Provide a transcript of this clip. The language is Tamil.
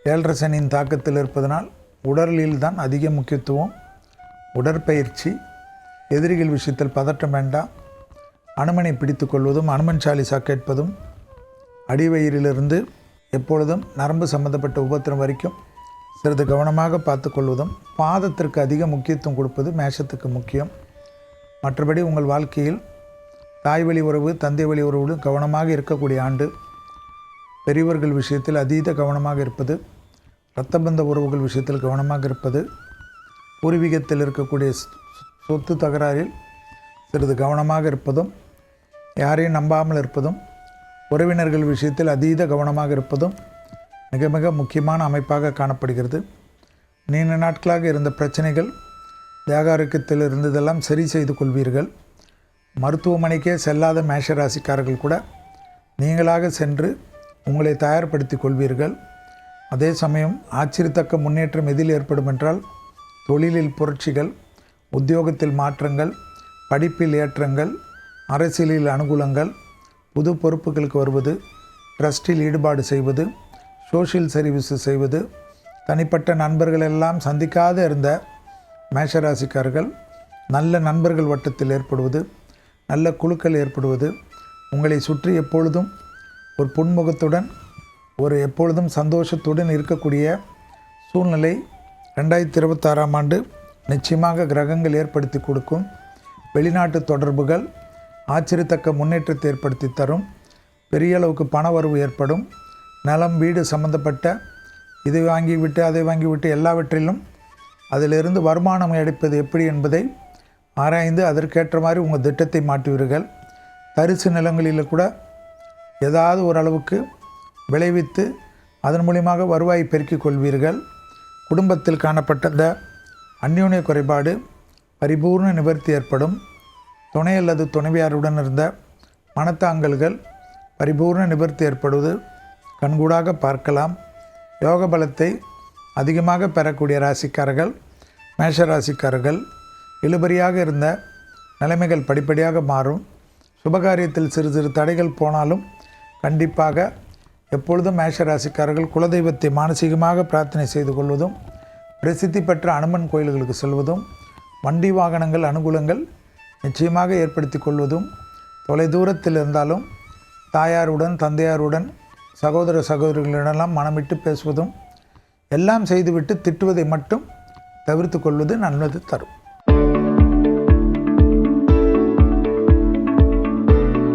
ஏழரை சனியின் தாக்கத்தில் இருப்பதனால் உடலில் தான் அதிக முக்கியத்துவம். உடற்பயிற்சி, எதிரிகள் விஷயத்தில் பதட்டம் வேண்டாம். அனுமனை பிடித்து கொள்வதும் அனுமன் சாலிசா கேட்பதும், அடிவயிறிலிருந்து எப்பொழுதும் நரம்பு சம்பந்தப்பட்ட உபத்திரம் வரைக்கும் சிறிது கவனமாக பார்த்து கொள்வதும், பாதத்திற்கு அதிக முக்கியத்துவம் கொடுப்பது மேஷத்துக்கு முக்கியம். மற்றபடி உங்கள் வாழ்க்கையில் தாய் வழி உறவு, தந்தை வழி உறவு கவனமாக இருக்கக்கூடிய ஆண்டு. பெரியவர்கள் விஷயத்தில் அதீத கவனமாக இருப்பது, இரத்தபந்த உறவுகள் விஷயத்தில் கவனமாக இருப்பது, பூர்வீகத்தில் இருக்கக்கூடிய சொத்து தகராறில் சிறிது கவனமாக இருப்பதும், யாரையும் நம்பாமல் இருப்பதும், உறவினர்கள் விஷயத்தில் அதீத கவனமாக இருப்பதும் மிக மிக முக்கியமான அமைப்பாக காணப்படுகிறது. நீண்ட நாட்களாக இருந்த பிரச்சனைகள், தேக ஆரோக்கியத்தில் இருந்ததெல்லாம் சரி செய்து கொள்வீர்கள். மருத்துவமனைக்கே செல்லாத மேஷராசிக்காரர்கள் கூட நீங்களாக சென்று உங்களை தயார்படுத்தி கொள்வீர்கள். அதே சமயம் ஆச்சரியத்தக்க முன்னேற்றம் எதில் ஏற்படும் என்றால், தொழிலில் புரட்சிகள், உத்தியோகத்தில் மாற்றங்கள், படிப்பில் ஏற்றங்கள், அரசியலில் அனுகூலங்கள், புது பொறுப்புகளுக்கு வருவது, ட்ரஸ்டில் ஈடுபாடு செய்வது, சோஷியல் சர்வீஸ் செய்வது, தனிப்பட்ட நண்பர்கள் எல்லாம் சந்திக்காத இருந்த மேஷராசிக்காரர்கள் நல்ல நண்பர்கள் வட்டத்தில் ஏற்படுவது, நல்ல குழுக்கள் ஏற்படுவது, உங்களை சுற்றி எப்பொழுதும் ஒரு புன்முகத்துடன், ஒரு எப்பொழுதும் சந்தோஷத்துடன் இருக்கக்கூடிய சூழ்நிலை 2026ஆம் ஆண்டு நிச்சயமாக கிரகங்கள் ஏற்படுத்தி கொடுக்கும். வெளிநாட்டு தொடர்புகள் ஆச்சரியத்தக்க முன்னேற்றத்தை ஏற்படுத்தி தரும். பெரிய அளவுக்கு பண வரவு ஏற்படும். நலம், வீடு சம்பந்தப்பட்ட இதை வாங்கிவிட்டு அதை வாங்கிவிட்டு எல்லாவற்றிலும் அதிலிருந்து வருமானம் எடுப்பது எப்படி என்பதை ஆராய்ந்து அதற்கேற்ற மாதிரி உங்கள் திட்டத்தை மாற்றுவீர்கள். தரிசு நிலங்களில் கூட ஏதாவது ஓரளவுக்கு விளைவித்து அதன் மூலியமாக வருவாய் பெருக்கிக் கொள்வீர்கள். குடும்பத்தில் காணப்பட்ட இந்த அந்யோன்ய குறைபாடு பரிபூர்ண நிவர்த்தி ஏற்படும். துணை அல்லது துணைவியாருடன் இருந்த மனத்தாங்கல்கள் பரிபூர்ண நிவர்த்தி ஏற்படுவது கண்கூடாக பார்க்கலாம். யோக பலத்தை அதிகமாக பெறக்கூடிய ராசிக்காரர்கள் மேஷராசிக்காரர்கள். இழுபறியாக இருந்த நிலைமைகள் படிப்படியாக மாறும். சுபகாரியத்தில் சிறு சிறு தடைகள் போனாலும் கண்டிப்பாக எப்பொழுதும் மேஷராசிக்காரர்கள் குலதெய்வத்தை மானசீகமாக பிரார்த்தனை செய்து கொள்வதும், பிரசித்தி பெற்ற அனுமன் கோயில்களுக்கு செல்வதும், வண்டி வாகனங்கள் அனுகூலங்கள் நிச்சயமாக ஏற்படுத்தி கொள்வதும், தொலைதூரத்தில் இருந்தாலும் தாயாருடன், தந்தையாருடன், சகோதர சகோதரிகளிடெல்லாம் மனமிட்டு பேசுவதும், எல்லாம் செய்துவிட்டு திட்டுவதை மட்டும் தவிர்த்து கொள்வது நல்லது தரும்.